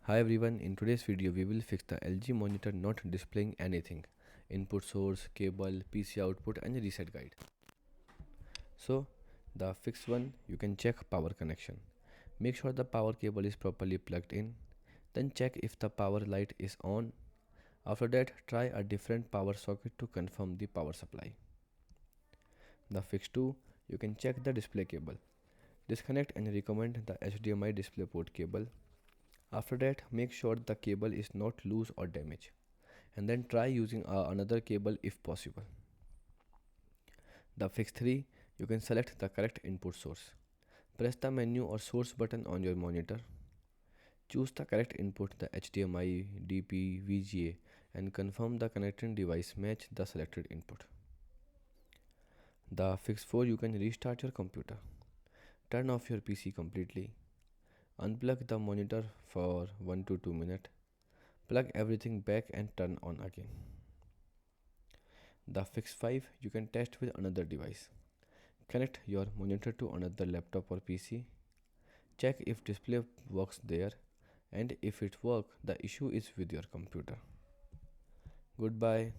Hi everyone, in today's video we will fix the LG monitor not displaying anything. Input source, cable, PC output and reset guide. So the fixed one, you can check power connection. Make sure the power cable is properly plugged in. Then check if the power light is on. After that, try a different power socket to confirm the power supply. The fix 2, you can check the display cable. Disconnect and recommend the HDMI DisplayPort cable. After that, make sure the cable is not loose or damaged, and then try using another cable if possible. The fix 3, you can select the correct input source. Press the menu or source button on your monitor. Choose the correct input, the HDMI, DP, VGA, and confirm the connecting device match the selected input. The fix 4, you can restart your computer. Turn off your PC completely. Unplug the monitor for 1 to 2 minutes. Plug everything back and turn on again. The fix 5, you can test with another device. Connect your monitor to another laptop or PC. Check if display works there, and if it works, the issue is with your computer. Goodbye.